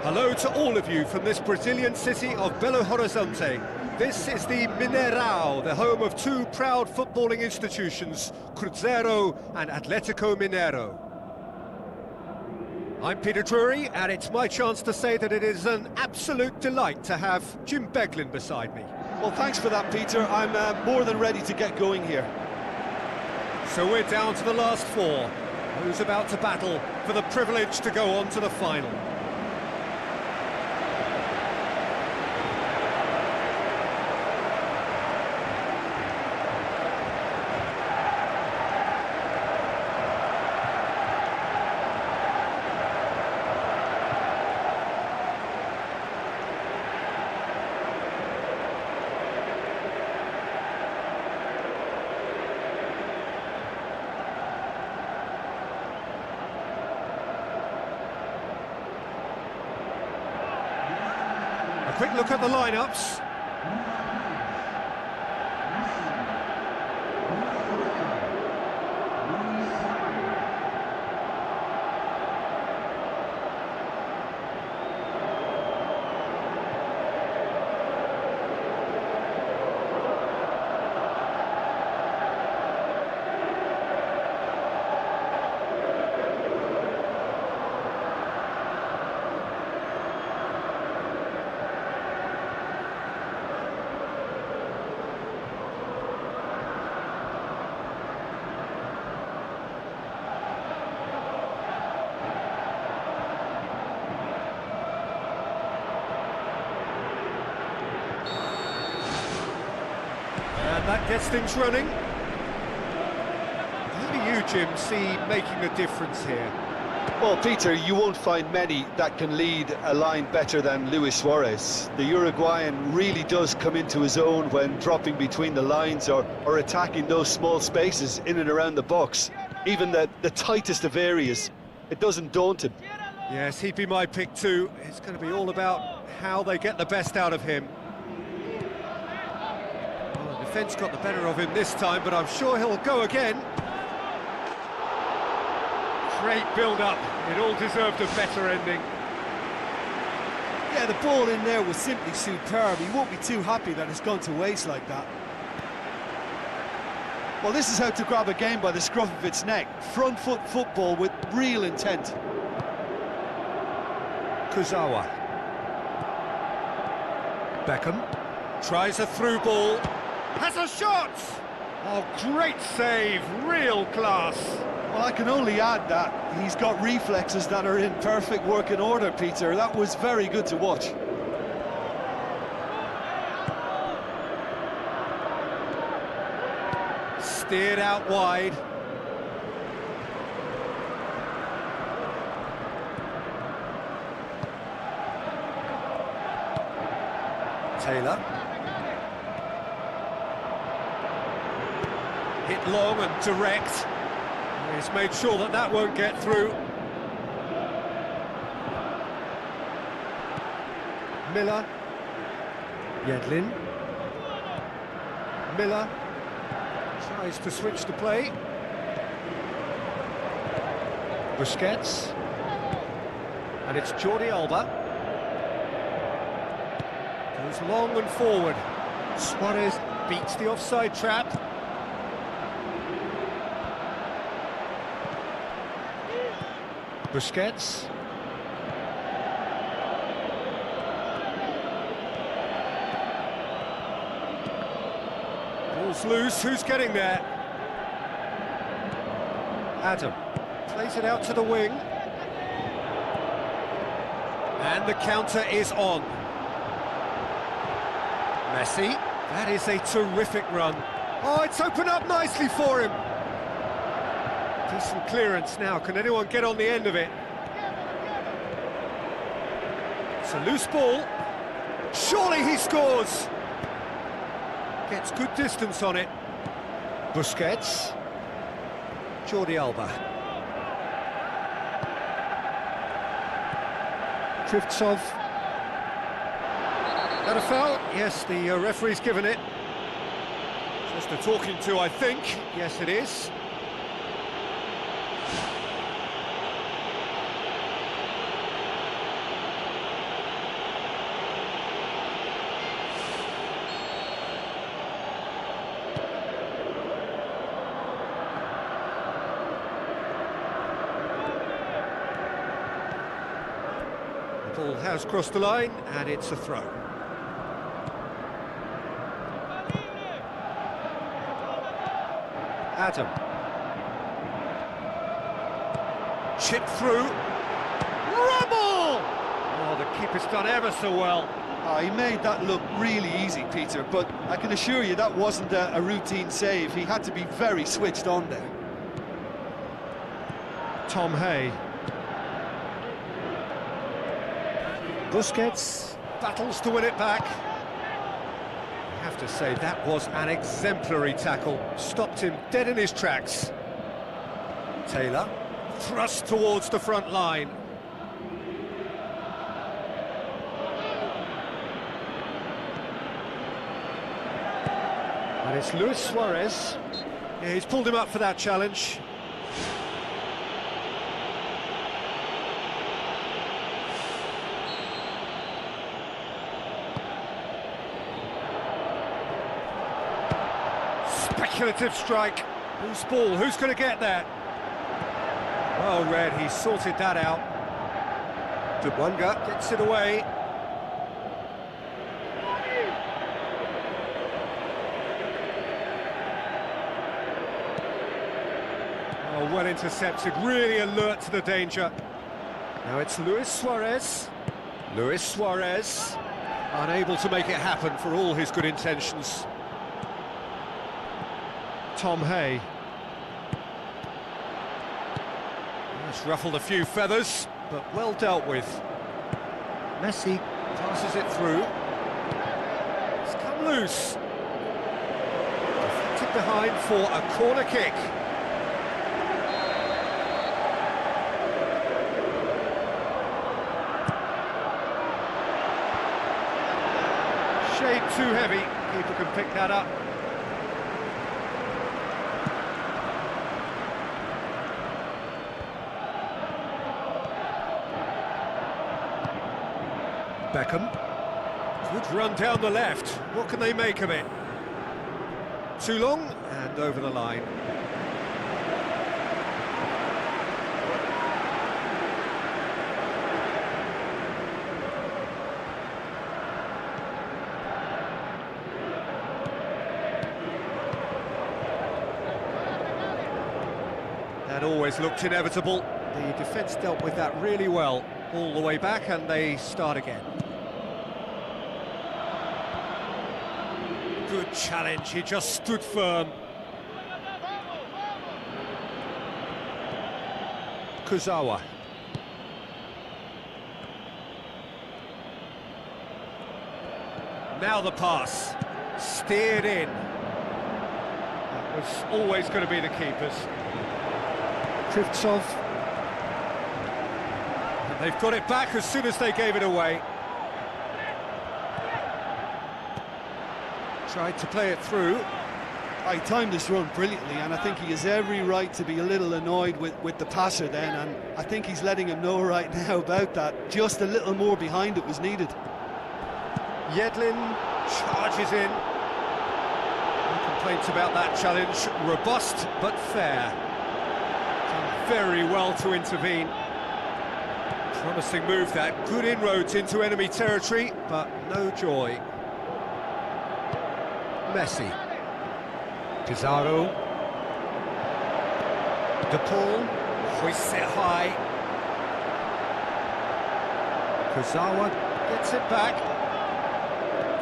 Hello to all of you from this Brazilian city of Belo Horizonte. This is the Mineirão, the home of two proud footballing institutions, Cruzeiro and Atlético Mineiro. I'm Peter Drury, and it's my chance to say that it is an absolute delight to have Jim Beglin beside me. Well, thanks for that, Peter. I'm more than ready to get going here. So we're down to the last four. Who's about to battle for the privilege to go on to the final? A quick look at the lineups. And that gets things running. Who do you, Jim, see making the difference here? Well, Peter, you won't find many that can lead a line better than Luis Suarez. The Uruguayan really does come into his own when dropping between the lines or attacking those small spaces in and around the box. Even the tightest of areas, it doesn't daunt him. Yes, he'd be my pick too. It's going to be all about how they get the best out of him. Well, the defence got the better of him this time, but I'm sure he'll go again. Great build-up. It all deserved a better ending. Yeah, the ball in there was simply superb. He won't be too happy that it's gone to waste like that. Well, this is how to grab a game by the scruff of its neck. Front foot football with real intent. Kuzawa. Beckham tries a through ball. Has a shot! Oh, great save, real class. Well, I can only add that he's got reflexes that are in perfect working order, Peter. That was very good to watch. Steered out wide. Taylor. Hit long and direct. He's made sure that that won't get through. Miller. Yedlin. Miller tries to switch the play. Busquets. And it's Jordi Alba. Goes long and forward. Suarez beats the offside trap. Busquets. Ball's loose, who's getting there? Adam plays it out to the wing. And the counter is on. Messi, that is a terrific run. Oh, it's opened up nicely for him. Decent clearance now, can anyone get on the end of it? It's a loose ball. Surely he scores! Gets good distance on it. Busquets. Jordi Alba. Krivtsov. That a foul? Yes, the referee's given it. Just a talking to, I think. Yes, it is. Ball has crossed the line, and it's a throw. Adam. Chip through. Rubble! Oh, the keeper's done ever so well. Oh, he made that look really easy, Peter, but I can assure you that wasn't a routine save. He had to be very switched on there. Tom Hay. Busquets battles to win it back. I have to say, that was an exemplary tackle. Stopped him dead in his tracks. Taylor, thrust towards the front line. And it's Luis Suarez. Yeah, he's pulled him up for that challenge. Speculative strike. Whose ball? Who's going to get that? Well read, he sorted that out. Dubwanga gets it away. Oh, well intercepted, really alert to the danger. Now it's Luis Suarez. Luis Suarez, unable to make it happen for all his good intentions. Tom Hay. That's ruffled a few feathers, but well dealt with. Messi passes it through. It's come loose. Deflected behind for a corner kick. Shade too heavy. Keeper can pick that up. Beckham. Good run down the left. What can they make of it? Too long and over the line. That always looked inevitable. The defence dealt with that really well. All the way back, and they start again. Good challenge, he just stood firm. Kurzawa. Now the pass, steered in. That was always going to be the keeper's. Krivtsov. And they've got it back as soon as they gave it away. Tried to play it through. He timed this run brilliantly, and I think he has every right to be a little annoyed with the passer then, and I think he's letting him know right now about that. Just a little more behind it was needed. Yedlin charges in. No complaints about that challenge. Robust but fair. Done very well to intervene. Promising move that. Good inroads into enemy territory, but no joy. Messi. Pizarro. De Paul hoists it high. Kurzawa gets it back.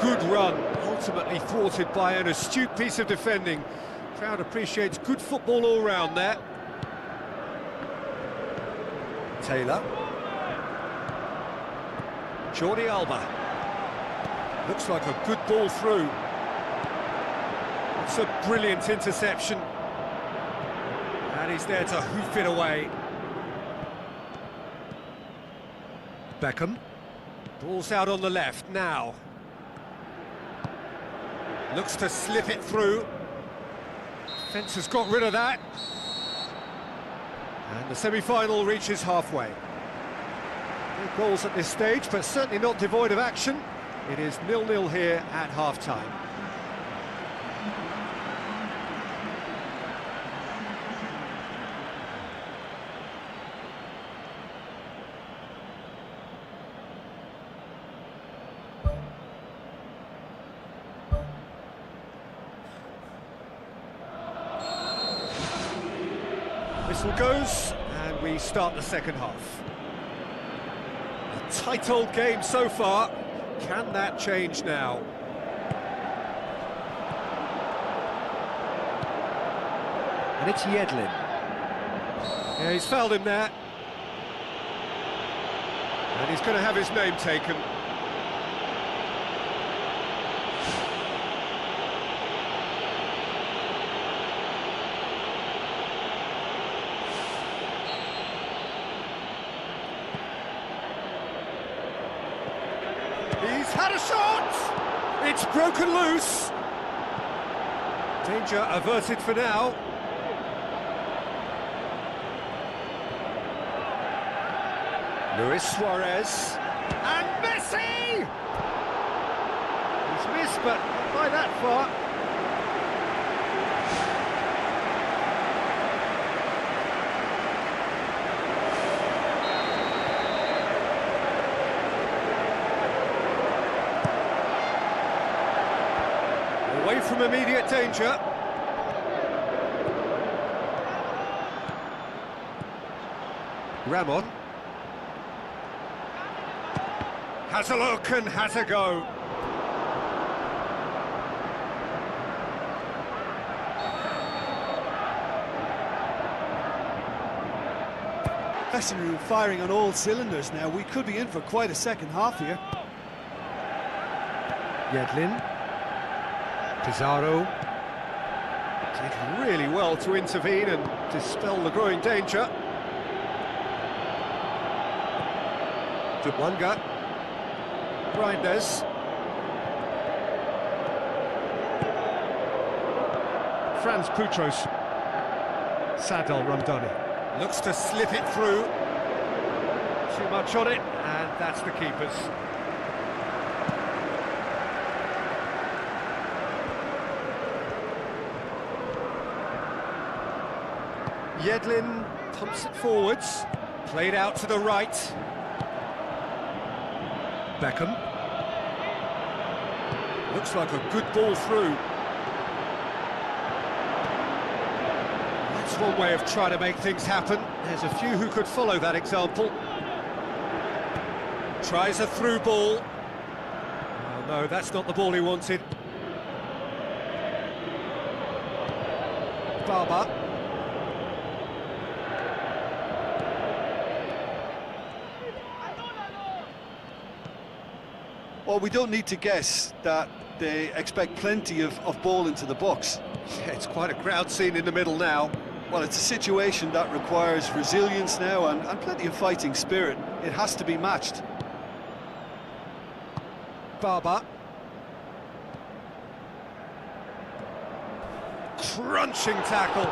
Good run, ultimately thwarted by an astute piece of defending. Crowd appreciates good football all round there. Taylor. Jordi Alba. Looks like a good ball through. It's a brilliant interception. And he's there to hoof it away. Beckham. Ball's out on the left now. Looks to slip it through. Fence has got rid of that. And the semi-final reaches halfway. No goals at this stage, but certainly not devoid of action. It is 0-0 here at half-time. Whistle goes, and we start the second half. A tight old game so far. Can that change now? And it's Yedlin. Yeah, he's fouled him there. And he's going to have his name taken. He's had a shot! It's broken loose. Danger averted for now. Luis Suarez. And Messi! He's missed, but not by that far. Away from immediate danger. Ramon. Has a look and has a go. Dressing room firing on all cylinders now. We could be in for quite a second half here. Yedlin. Pizarro. Did really well to intervene and dispel the growing danger. Dubwanga. Reinders. Franz Putros. Sadal Ramdani. Looks to slip it through. Too much on it, and that's the keeper's. Yedlin pumps it forwards. Played out to the right. Beckham. Looks like a good ball through. That's one way of trying to make things happen. There's a few who could follow that example. Tries a through ball. Oh no, that's not the ball he wanted. Barber. Well, we don't need to guess that they expect plenty of ball into the box. Yeah, it's quite a crowd scene in the middle now. Well, it's a situation that requires resilience now and plenty of fighting spirit. It has to be matched. Barber. Crunching tackle.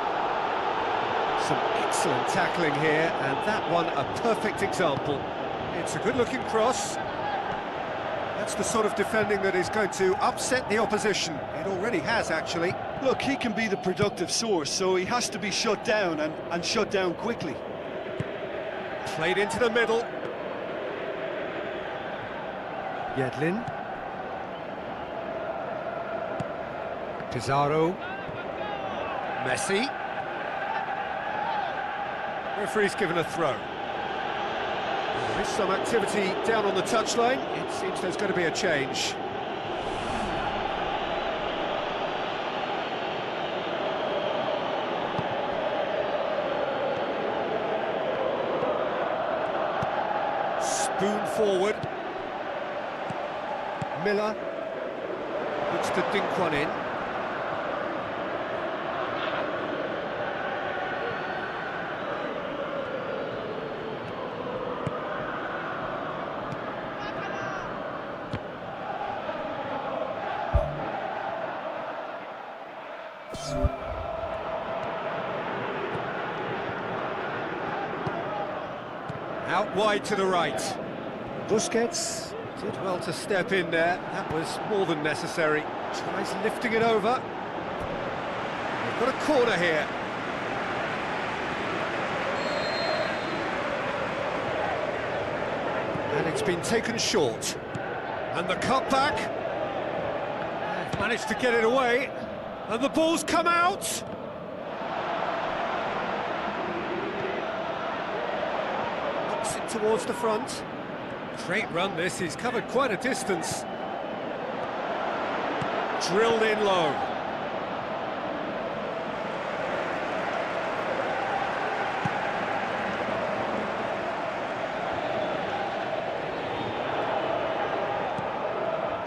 Some excellent tackling here, and that one a perfect example. It's a good-looking cross. That's the sort of defending that is going to upset the opposition. It already has, actually. Look, he can be the productive source, so he has to be shut down and shut down quickly. Played into the middle. Yedlin. Pizarro. Messi. Referee's given a throw. There is some activity down on the touchline. It seems there's going to be a change. Spoon forward. Miller looks to dink one in. Out wide to the right. Busquets did well to step in there. That was more than necessary. Tries lifting it over. They've got a corner here. And it's been taken short. And the cutback. They've managed to get it away. And the ball's come out. towards the front. Great run this, he's covered quite a distance. Drilled in low.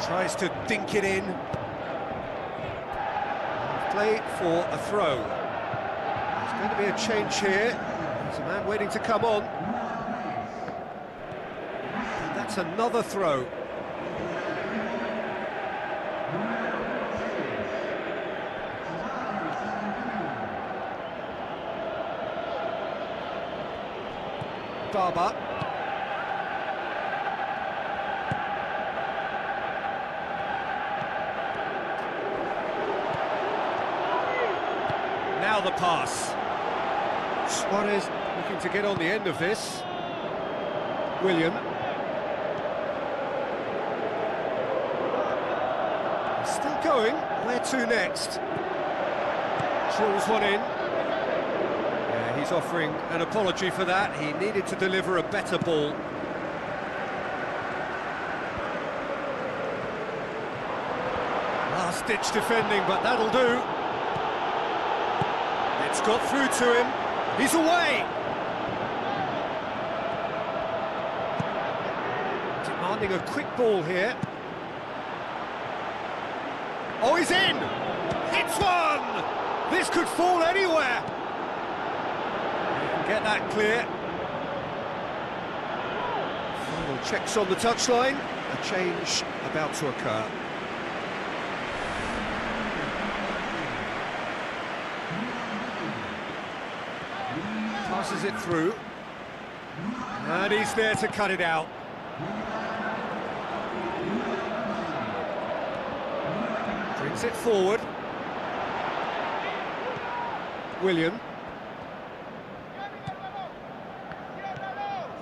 Tries to dink it in. Play for a throw. There's going to be a change here. There's a man waiting to come on. And that's another throw. Baba. Now the pass. Suarez looking to get on the end of this. William. Still going. Where to next? Drills one in. Yeah, he's offering an apology for that. He needed to deliver a better ball. Last-ditch defending, but that'll do. It's got through to him. He's away! Demanding a quick ball here. Oh, he's in! Hits one! This could fall anywhere! You can get that clear. Final checks on the touchline. A change about to occur. Passes it through, and he's there to cut it out. Brings it forward. William.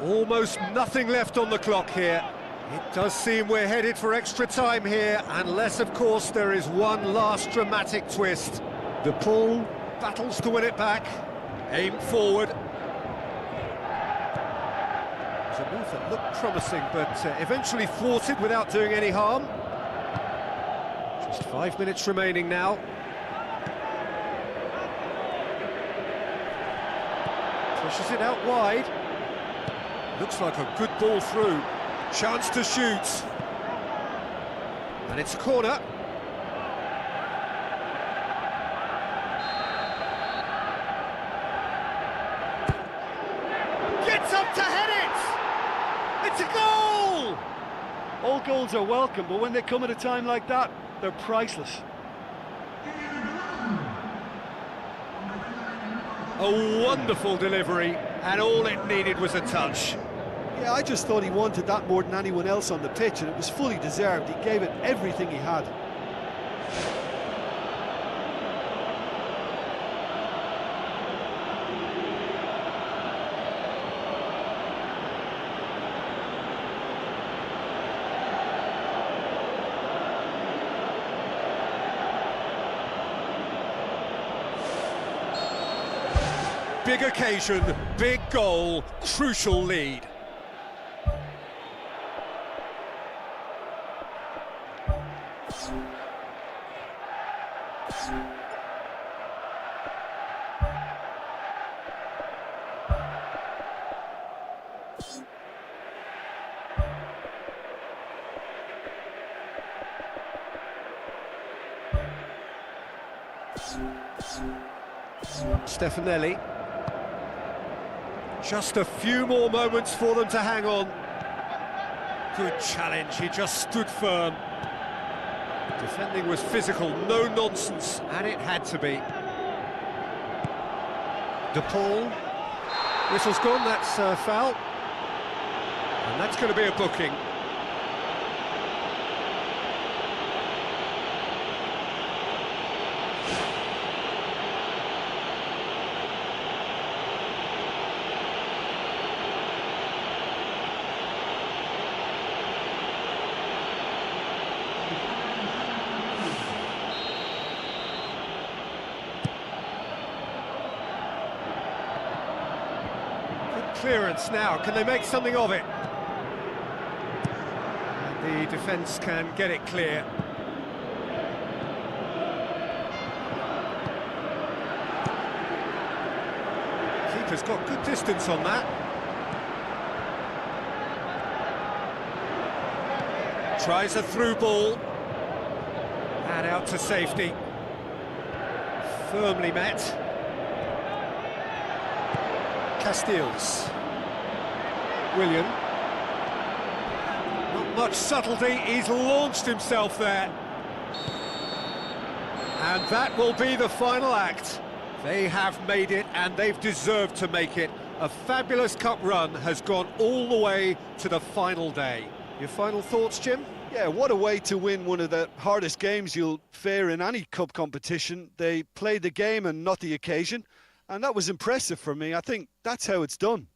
Almost nothing left on the clock here. It does seem we're headed for extra time here, unless, of course, there is one last dramatic twist. The pull battles to win it back. Aim forward. It was a move that looked promising, but eventually thwarted without doing any harm. Just 5 minutes remaining now. Pushes it out wide. Looks like a good ball through. Chance to shoot. And it's a corner. Up to head it! It's a goal! All goals are welcome, but when they come at a time like that, they're priceless. A wonderful delivery, and all it needed was a touch. Yeah, I just thought he wanted that more than anyone else on the pitch, and it was fully deserved. He gave it everything he had. Big occasion, big goal, crucial lead. Stefanelli. Just a few more moments for them to hang on. Good challenge, he just stood firm. Defending was physical, no nonsense, and it had to be. De Paul. Whistle's gone, that's foul. And that's going to be a booking. clearance now. Can they make something of it? And the defence can get it clear. Keeper's got good distance on that. Tries a through ball. And out to safety. Firmly met. Castiles. William. Not much subtlety, he's launched himself there. And that will be the final act. They have made it, and they've deserved to make it. A fabulous cup run has gone all the way to the final day. Your final thoughts, Jim? Yeah, what a way to win one of the hardest games you'll fare in any cup competition. They played the game and not the occasion, and that was impressive for me. I think that's how it's done.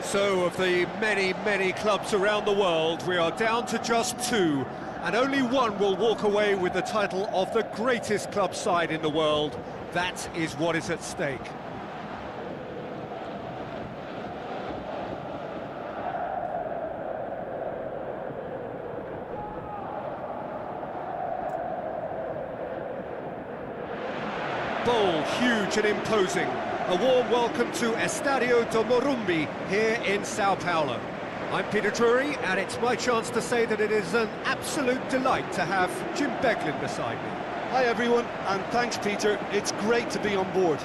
So, of the many, many clubs around the world, we are down to just two, and only one will walk away with the title of the greatest club side in the world. That is what is at stake. Bold, huge and imposing. A warm welcome to Estadio do Morumbi here in Sao Paulo. I'm Peter Drury, and it's my chance to say that it is an absolute delight to have Jim Beglin beside me. Hi everyone, and thanks Peter, it's great to be on board.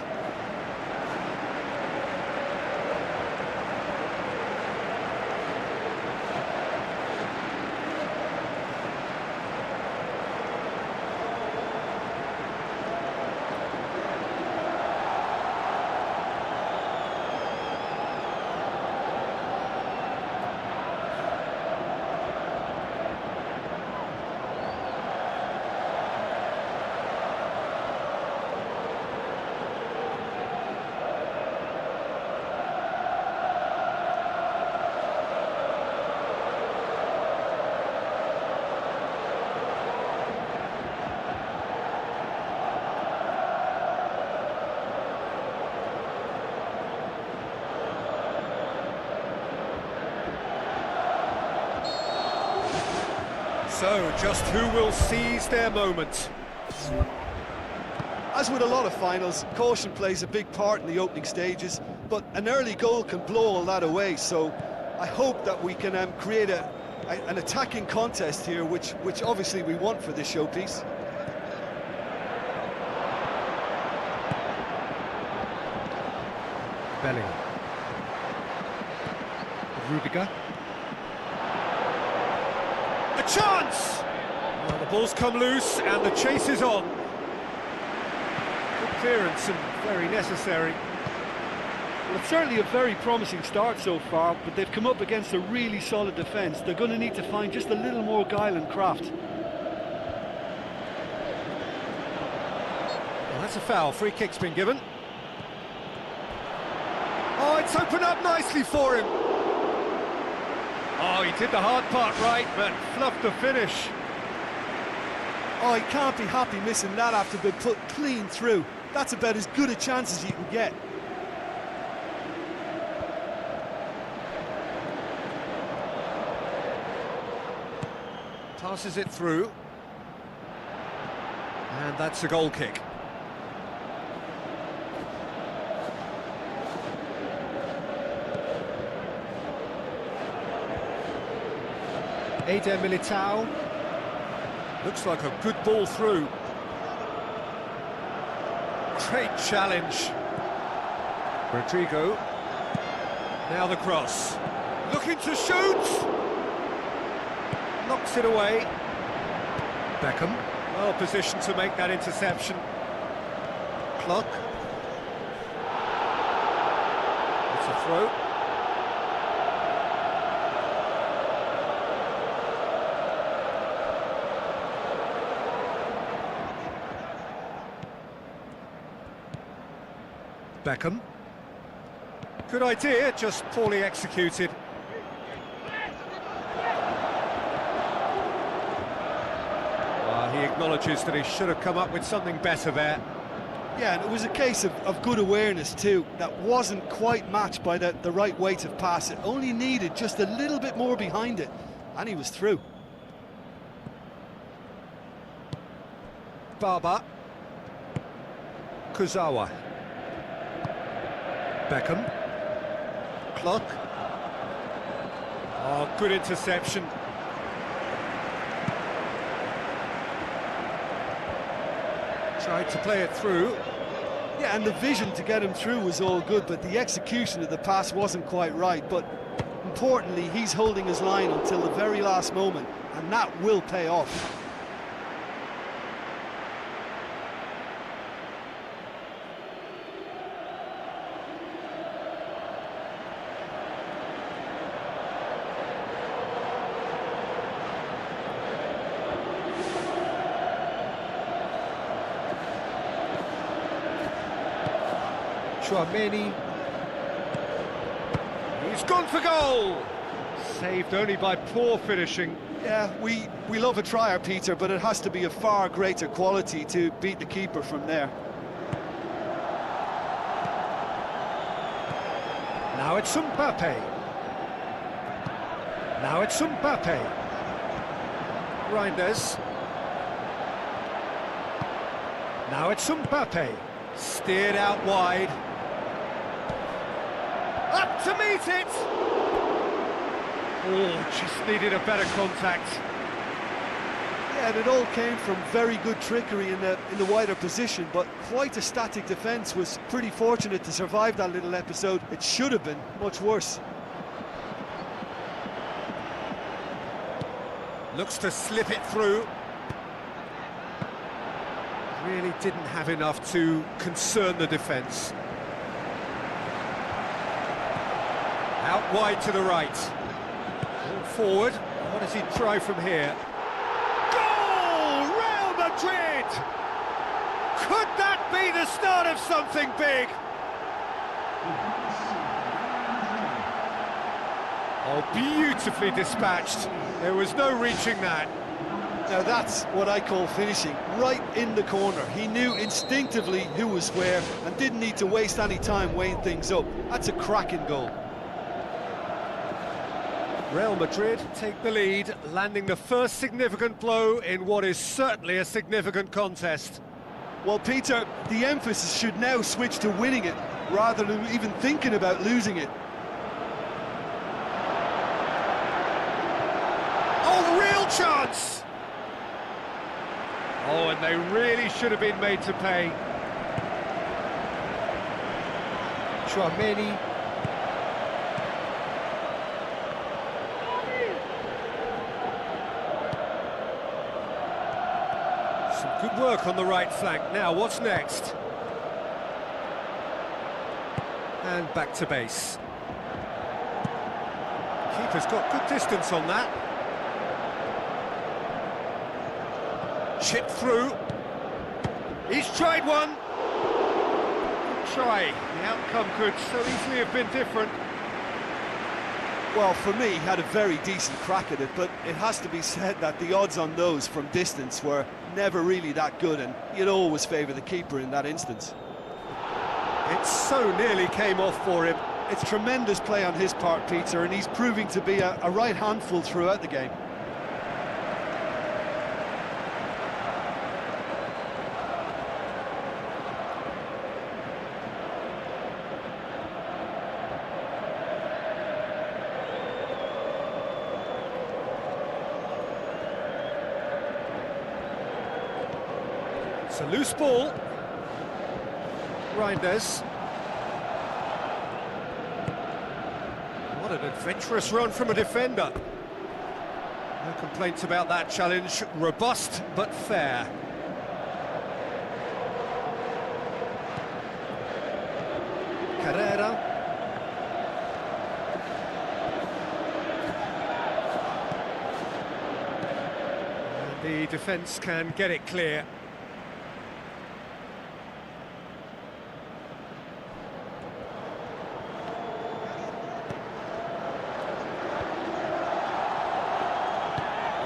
So, just who will seize their moment? As with a lot of finals, caution plays a big part in the opening stages, but an early goal can blow all that away, so I hope that we can create an attacking contest here, which obviously we want for this showpiece. Bellingham. Rudiger. A chance! Well, the ball's come loose and the chase is on. Good clearance and very necessary. Well, it's certainly a very promising start so far, but they've come up against a really solid defence. They're going to need to find just a little more guile and craft. Well, that's a foul. Free kick's been given. Oh, it's opened up nicely for him. Oh, he did the hard part right, but fluffed the finish. Oh, he can't be happy missing that after being put clean through. That's about as good a chance as you can get. Passes it through. And that's a goal kick. Eder Militao. Looks like a good ball through. Great challenge. Rodrigo. Now the cross. Looking to shoot! Knocks it away. Beckham. Well positioned to make that interception. Clock. It's a throw. Beckham. Good idea, just poorly executed. He acknowledges that he should have come up with something better there. Yeah, and it was a case of good awareness too. That wasn't quite matched by the right weight of pass. It only needed just a little bit more behind it, and he was through. Baba. Kuzawa. Beckham. Clock. Oh, good interception. Tried to play it through. Yeah, and the vision to get him through was all good, but the execution of the pass wasn't quite right. But importantly, he's holding his line until the very last moment, and that will pay off. Chouameni. He's gone for goal! Saved only by poor finishing. Yeah, we love a trier, Peter, but it has to be a far greater quality to beat the keeper from there. Now it's Mbappe. Now it's Mbappe. Reinders. Now it's Mbappe. Steered out wide. Up to meet it! Oh, just needed a better contact. Yeah, and it all came from very good trickery in the wider position, but quite a static defence. Was pretty fortunate to survive that little episode. It should have been much worse. Looks to slip it through. Really didn't have enough to concern the defence. Out wide to the right. Ball forward. What does he try from here? Goal! Real Madrid! Could that be the start of something big? Oh, beautifully dispatched. There was no reaching that. Now that's what I call finishing, right in the corner. He knew instinctively who was where and didn't need to waste any time weighing things up. That's a cracking goal. Real Madrid take the lead, landing the first significant blow in what is certainly a significant contest. Well, Peter, the emphasis should now switch to winning it, rather than even thinking about losing it. Oh, real chance! Oh, and they really should have been made to pay. Chouameni. Some good work on the right flank. Now, what's next? And back to base. Keeper's got good distance on that. Chip through. He's tried one. Good try. The outcome could so easily have been different. Well, for me, he had a very decent crack at it, but it has to be said that the odds on those from distance were never really that good, and you'd always favour the keeper in that instance. It so nearly came off for him. It's tremendous play on his part, Peter, and he's proving to be a right handful throughout the game. It's a loose ball. Reinders. What an adventurous run from a defender. No complaints about that challenge. Robust but fair. Carrera. And the defence can get it clear.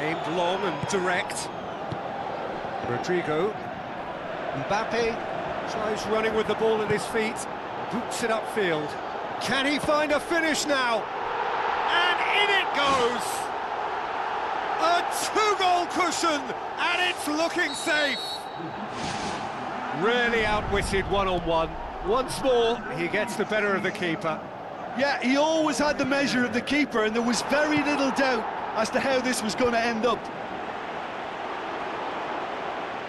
Aimed long and direct. Rodrigo. Mbappe tries running with the ball at his feet. Boots it upfield. Can he find a finish now? And in it goes! A two-goal cushion, and it's looking safe! Really outwitted one-on-one. Once more, he gets the better of the keeper. Yeah, he always had the measure of the keeper, and there was very little doubt as to how this was going to end up.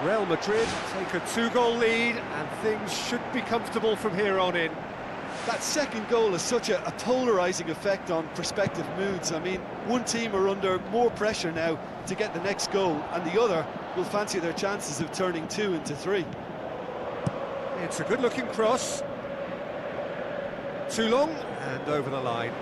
Real Madrid take a 2-goal lead, and things should be comfortable from here on in. That second goal has such a polarising effect on prospective moods. I mean, one team are under more pressure now to get the next goal, and the other will fancy their chances of turning 2 into 3. It's a good-looking cross. Too long, and over the line.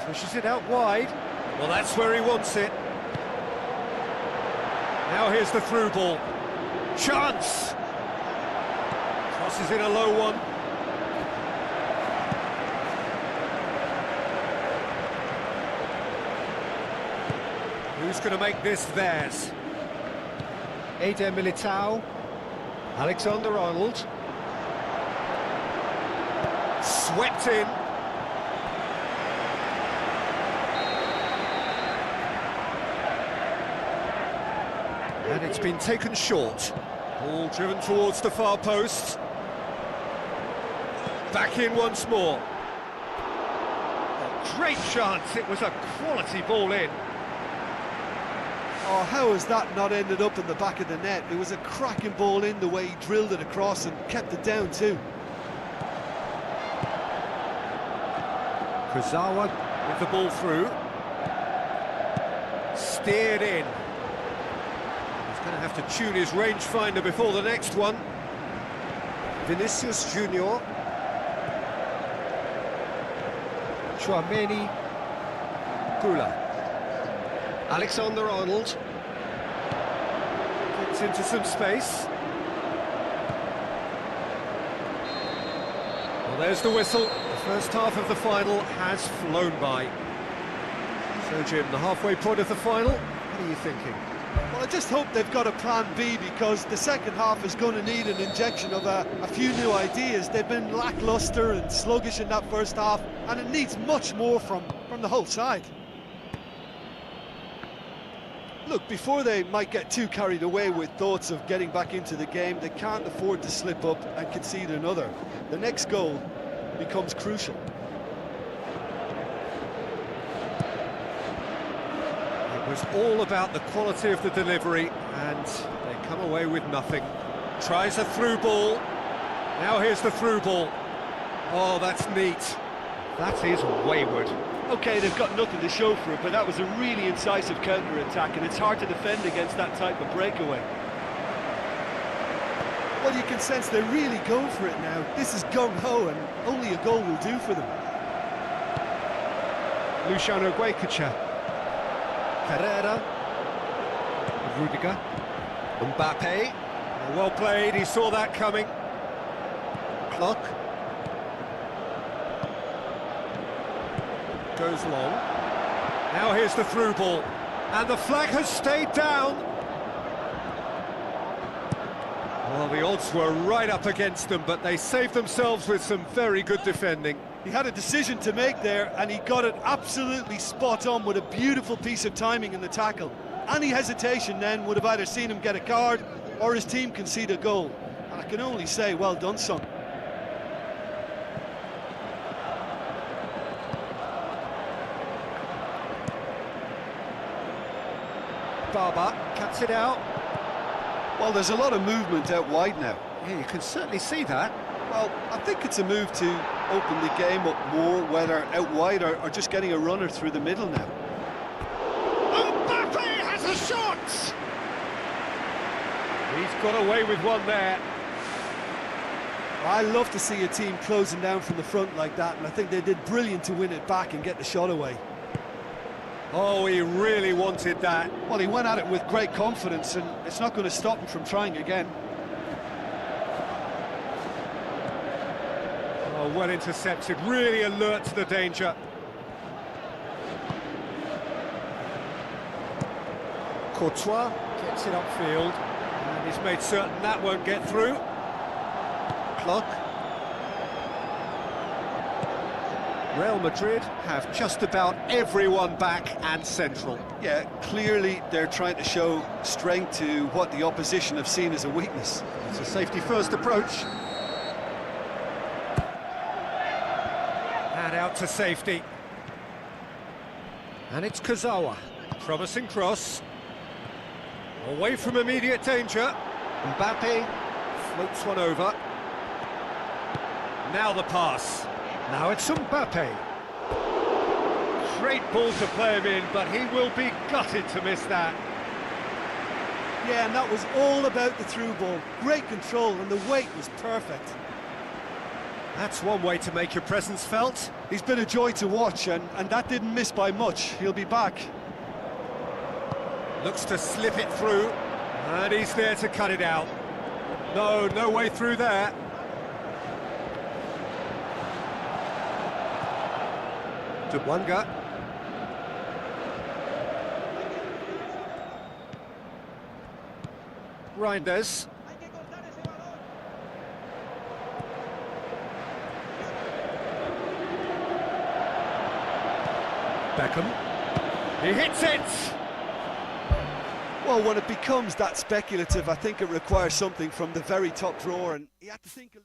Pushes it out wide. Well, that's where he wants it. Now here's the through ball. Chance! Crosses in a low one. Who's going to make this theirs? Eder Militao. Alexander-Arnold. Swept in. And it's been taken short. Ball driven towards the far post. Back in once more. A great chance. It was a quality ball in. Oh, how has that not ended up in the back of the net? It was a cracking ball in, the way he drilled it across and kept it down too. Kurzawa with the ball through. Steered in. He's going to have to tune his rangefinder before the next one. Vinicius Junior. Chouameni. Kula. Alexander-Arnold gets into some space. Well, there's the whistle. The first half of the final has flown by. So, Jim, the halfway point of the final, what are you thinking? Well, I just hope they've got a plan B, because the second half is going to need an injection of a few new ideas. They've been lacklustre and sluggish in that first half, and it needs much more from the whole side. Look, before they might get too carried away with thoughts of getting back into the game, they can't afford to slip up and concede another. The next goal becomes crucial. It was all about the quality of the delivery, and they come away with nothing. Tries a through ball. Now here's the through ball. Oh, that's neat. That is wayward. OK, they've got nothing to show for it, but that was a really incisive counter-attack, and it's hard to defend against that type of breakaway. Well, you can sense they're really going for it now. This is gung-ho, and only a goal will do for them. Luciano Guaycacha. Carrera. Rudiger. Mbappe. Well played, he saw that coming. Clock. Goes long. Now here's the through ball, and the flag has stayed down. Well, the odds were right up against them, but they saved themselves with some very good defending. He had a decision to make there, and he got it absolutely spot on with a beautiful piece of timing in the tackle. Any hesitation then would have either seen him get a card or his team concede a goal. And I can only say, well done, son. Barber cuts it out. Well, there's a lot of movement out wide now. Yeah, you can certainly see that. Well, I think it's a move to open the game up more, whether out wide or just getting a runner through the middle now. Mbappe has a shot! He's got away with one there. I love to see a team closing down from the front like that, and I think they did brilliant to win it back and get the shot away. Oh, he really wanted that. Well, he went at it with great confidence, and it's not going to stop him from trying again. Oh, well intercepted, really alert to the danger. Courtois gets it upfield, and he's made certain that won't get through. Clock. Real Madrid have just about everyone back and central. Yeah, clearly they're trying to show strength to what the opposition have seen as a weakness. It's a safety-first approach. And out to safety. And it's Kazawa. Promising cross. Away from immediate danger. Mbappe floats one over. Now the pass. Now it's Mbappe. Great ball to play him in, but he will be gutted to miss that. Yeah, and that was all about the through ball. Great control, and the weight was perfect. That's one way to make your presence felt. He's been a joy to watch, and that didn't miss by much. He'll be back. Looks to slip it through, and he's there to cut it out. No way through there. Wanga. Reinders. Beckham. He hits it! Well, when it becomes that speculative, I think it requires something from the very top drawer, and he had to think...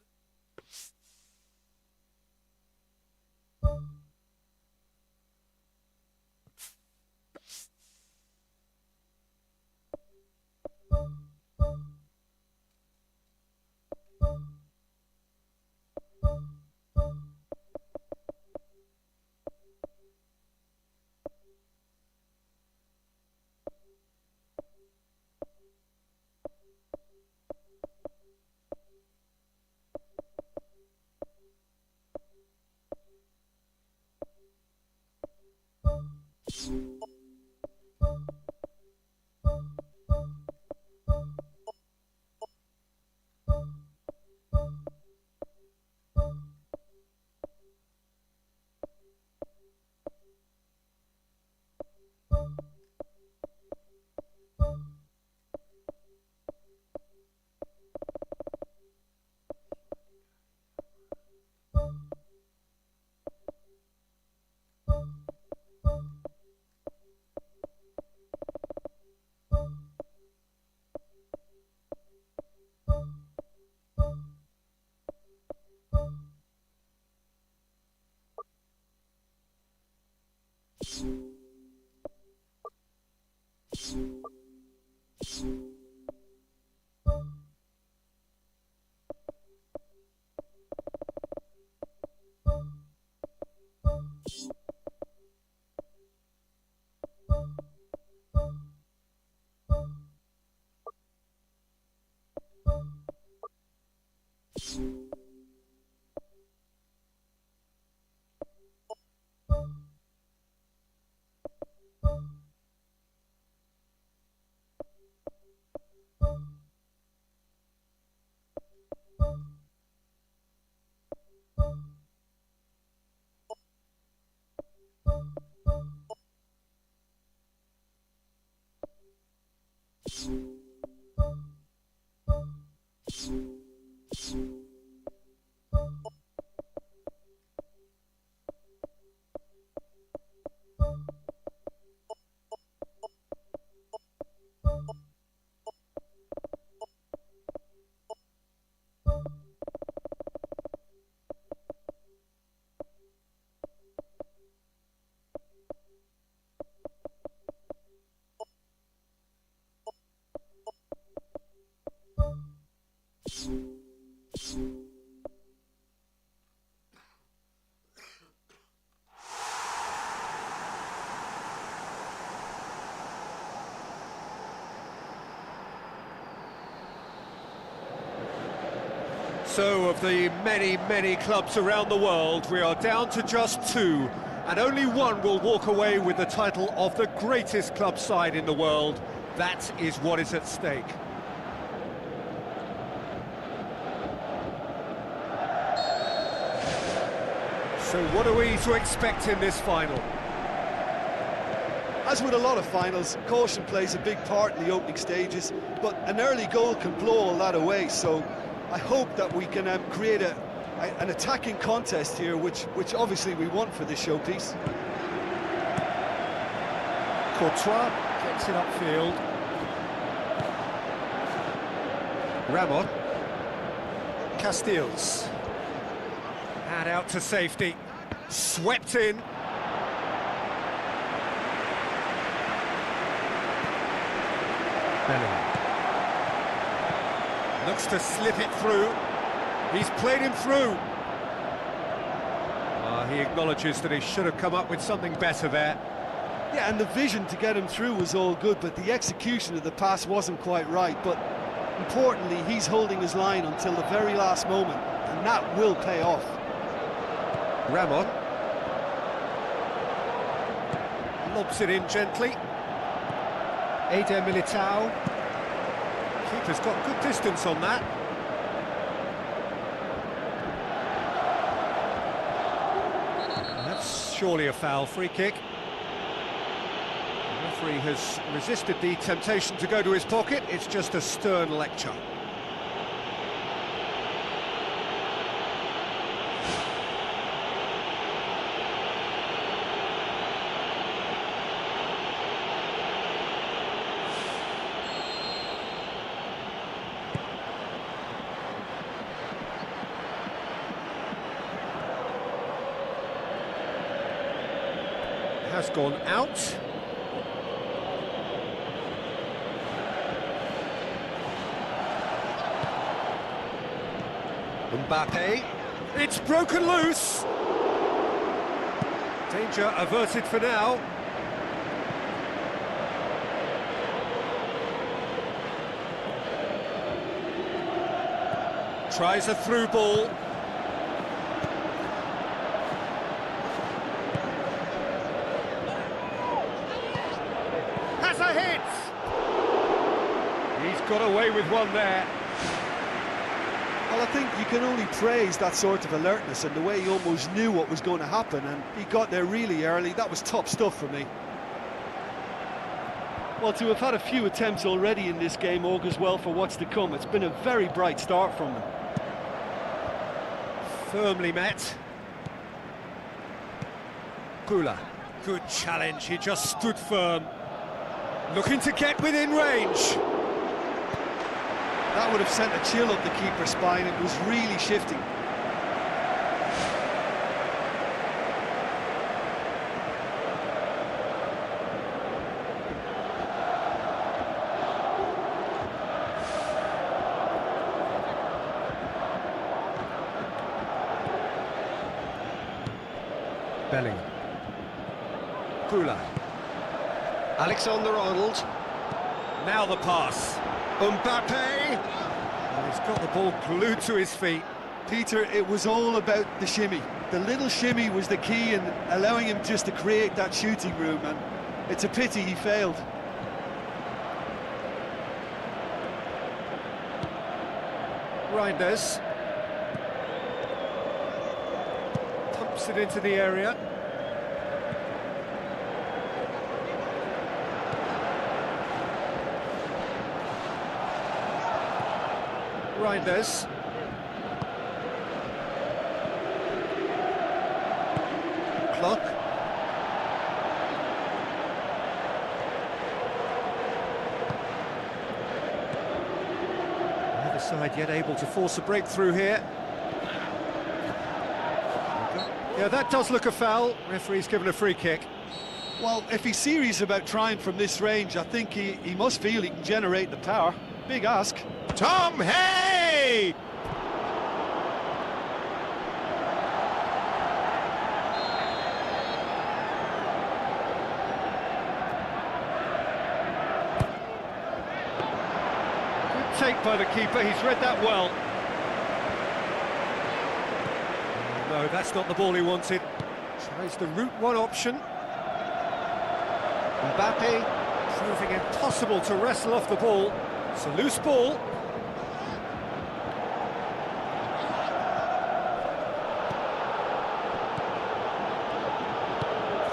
So, of the many clubs around the world, we are down to just two, and only one will walk away with the title of the greatest club side in the world. That is what is at stake. So what are we to expect in this final? As with a lot of finals, caution plays a big part in the opening stages, but an early goal can blow all that away, so I hope that we can create a an attacking contest here, which obviously we want for this showpiece. Courtois gets it upfield. Ramon. Casteels. And out to safety. Swept in. Bellingham. Looks to slip it through. He's played him through. He acknowledges that he should have come up with something better there. Yeah, and the vision to get him through was all good, but the execution of the pass wasn't quite right. But importantly, he's holding his line until the very last moment, and that will pay off. Ramon. Lobs it in gently. Eder Militao. Keeper's got good distance on that. That's surely a foul. Free kick. The referee has resisted the temptation to go to his pocket. It's just a stern lecture. Has gone out. Mbappe. It's broken loose. Danger averted for now. Tries a through ball. Has a hit! He's got away with one there. Well, I think you can only praise that sort of alertness and the way he almost knew what was going to happen, and he got there really early. That was top stuff for me. Well, to have had a few attempts already in this game augurs well for what's to come. It's been a very bright start from him. Firmly met. Gula. Good challenge, he just stood firm. Looking to get within range. That would have sent a chill up the keeper's spine. It was really shifting. Bellingham. Gula. Alexander-Arnold. Now the pass. Mbappe! And he's got the ball glued to his feet. Peter, it was all about the shimmy. The little shimmy was the key in allowing him just to create that shooting room, and it's a pity he failed. Reinders. Pumps it into the area. Reinders. Clock. Neither side yet able to force a breakthrough here. Yeah, that does look a foul. Referee's given a free kick. Well, if he's serious about trying from this range, I think he must feel he can generate the power. Big ask. Tom Hay! Good take by the keeper, he's read that well. No, that's not the ball he wanted. Tries the route one option. Mbappe proving impossible to wrestle off the ball. It's a loose ball.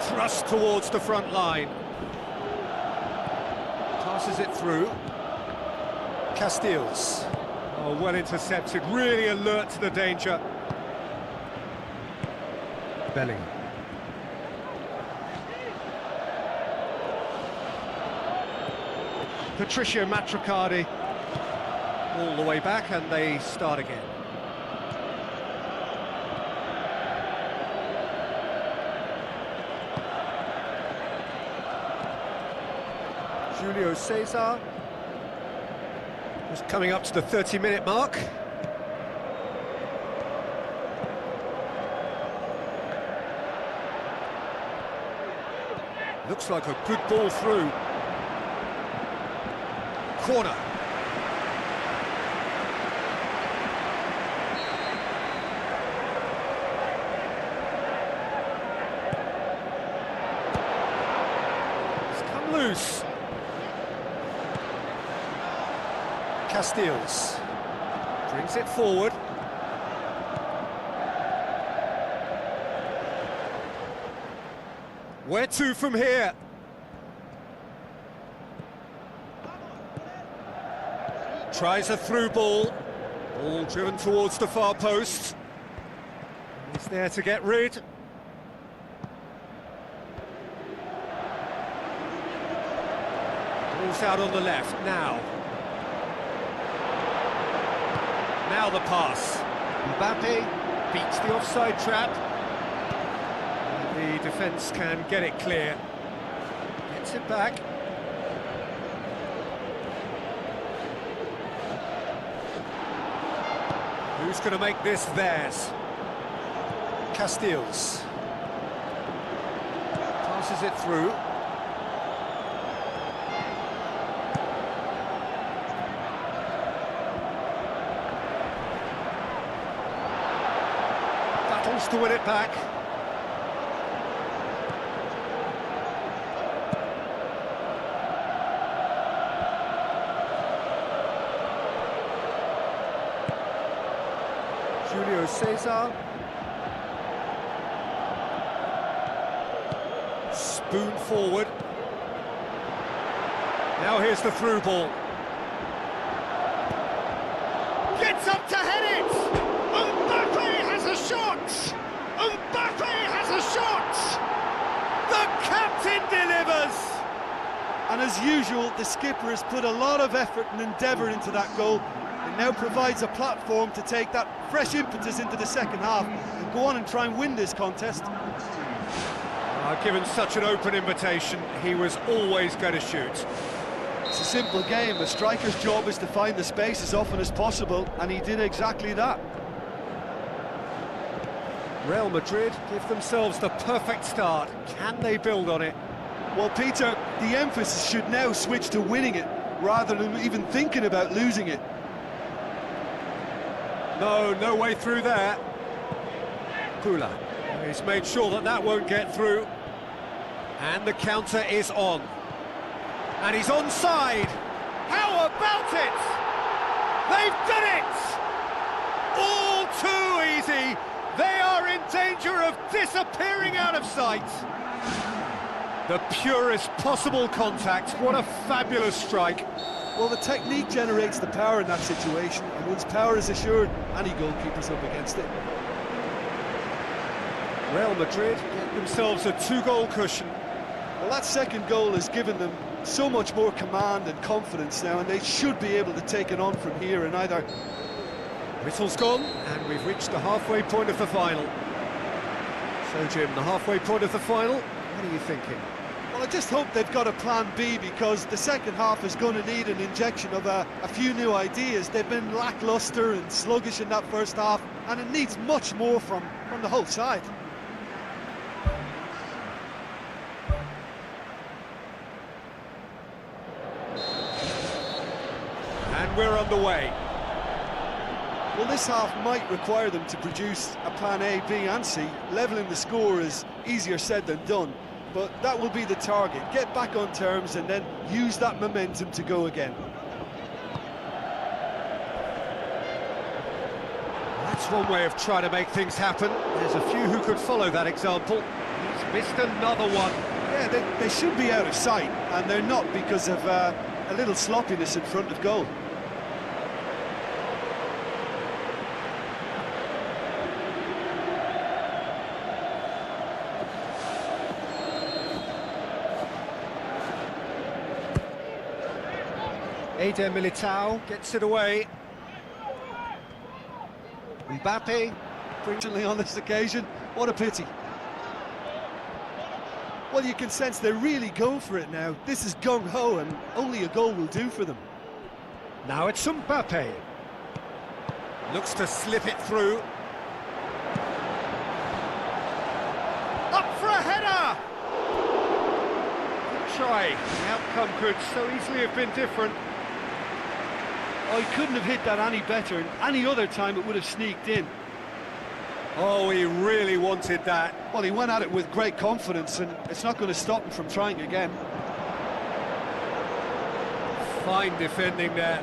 Thrust towards the front line. Passes it through. Casteels. Oh, well intercepted, really alert to the danger. Belling. Patricio Matrocardi all the way back, and they start again. Julio Cesar just coming up to the 30-minute mark. Looks like a good ball through. Corner. It's come loose. Castiles brings it forward. Where to from here? Tries a through ball. Ball driven towards the far post. He's there to get rid. Ball's out on the left now. Now the pass. Mbappe beats the offside trap. The defence can get it clear. Gets it back. Who's going to make this theirs? Castiles. Passes it through. Battles to win it back. Julio Cesar. Spoon forward. Now here's the through ball. Gets up to head it! Mbappe has a shot! Mbappe has a shot! The captain delivers! And as usual, the skipper has put a lot of effort and endeavour into that goal. It now provides a platform to take that fresh impetus into the second half and go on and try and win this contest. Given such an open invitation, he was always going to shoot. It's a simple game. A striker's job is to find the space as often as possible, and he did exactly that. Real Madrid give themselves the perfect start. Can they build on it? Well, Peter, the emphasis should now switch to winning it, rather than even thinking about losing it. No way through there. Kula, he's made sure that that won't get through. And the counter is on. And he's onside. How about it? They've done it! All too easy. They are in danger of disappearing out of sight. The purest possible contact. What a fabulous strike. Well, the technique generates the power in that situation, and once power is assured, any goalkeeper's up against it. Real Madrid get themselves a 2-goal cushion. Well, that second goal has given them so much more command and confidence now, and they should be able to take it on from here and either... Whistle's gone, and we've reached the halfway point of the final. So, Jim, the halfway point of the final, what are you thinking? Well, I just hope they've got a plan B, because the second half is going to need an injection of a few new ideas. They've been lacklustre and sluggish in that first half, and it needs much more from the whole side. And we're underway. Well, this half might require them to produce a plan A, B and C. Levelling the score is easier said than done, but that will be the target. Get back on terms and then use that momentum to go again. That's one way of trying to make things happen. There's a few who could follow that example. He's missed another one. Yeah, they should be out of sight, and they're not because of a little sloppiness in front of goal. Eder Militao gets it away. Mbappe. Fortunately on this occasion, what a pity. Well, you can sense they're really going for it now. This is gung-ho and only a goal will do for them. Now it's Mbappe. Looks to slip it through. Up for a header! Good try. The outcome could so easily have been different. Oh, he couldn't have hit that any better, and any other time it would have sneaked in. Oh, he really wanted that. Well, he went at it with great confidence, and it's not going to stop him from trying again. Fine defending there.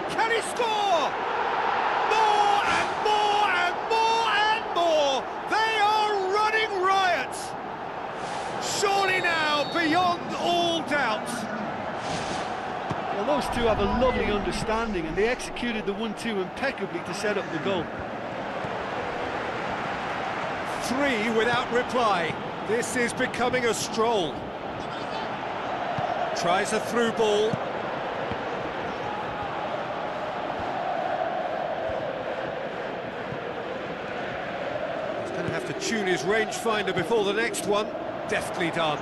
Can he score? More and more and more and more! They are running riot! Surely now, beyond all doubt. Well, those two have a lovely understanding, and they executed the 1-2 impeccably to set up the goal. 3 without reply. This is becoming a stroll. Tries a through ball. He's going to have to tune his rangefinder before the next one. Deftly done.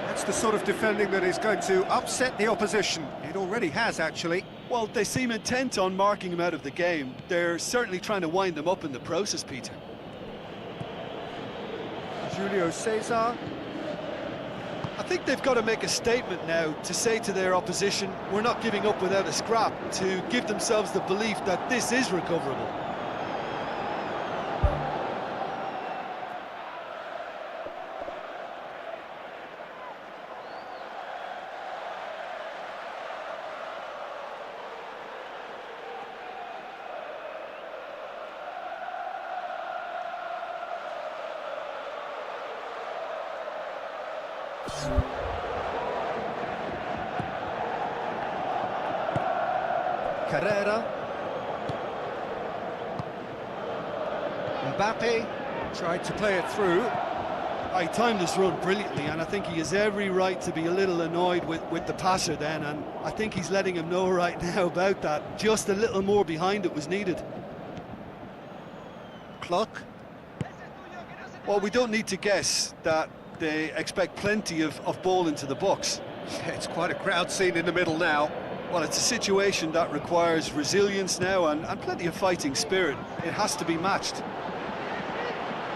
That's the sort of defending that is going to upset the opposition. It already has, actually. Well, they seem intent on marking him out of the game. They're certainly trying to wind them up in the process, Peter. Julio Cesar. I think they've got to make a statement now to say to their opposition, we're not giving up without a scrap, to give themselves the belief that this is recoverable. Carrera. Mbappe tried to play it through. He timed this run brilliantly, and I think he has every right to be a little annoyed with the passer then, and I think he's letting him know right now about that. Just a little more behind it was needed. Clock. Well, we don't need to guess that they expect plenty of ball into the box. Yeah, it's quite a crowd scene in the middle now. Well, it's a situation that requires resilience now and plenty of fighting spirit. It has to be matched.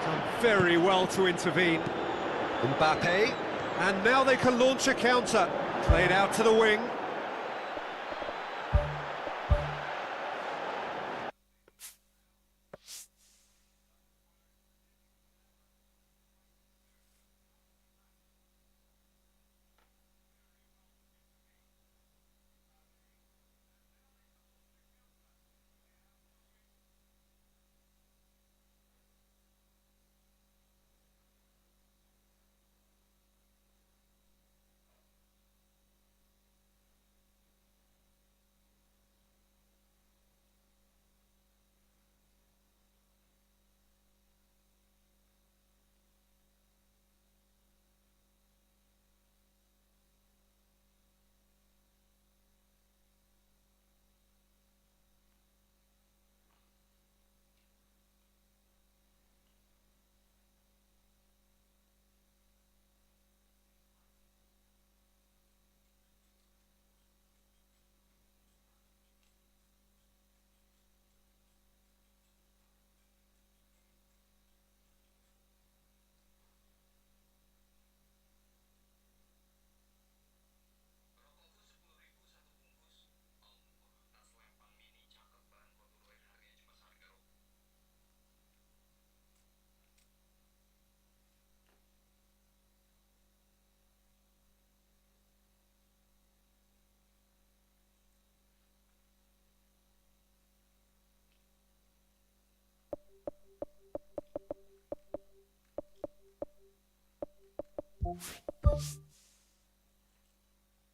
Done very well to intervene. Mbappe, and now they can launch a counter. Played out to the wing.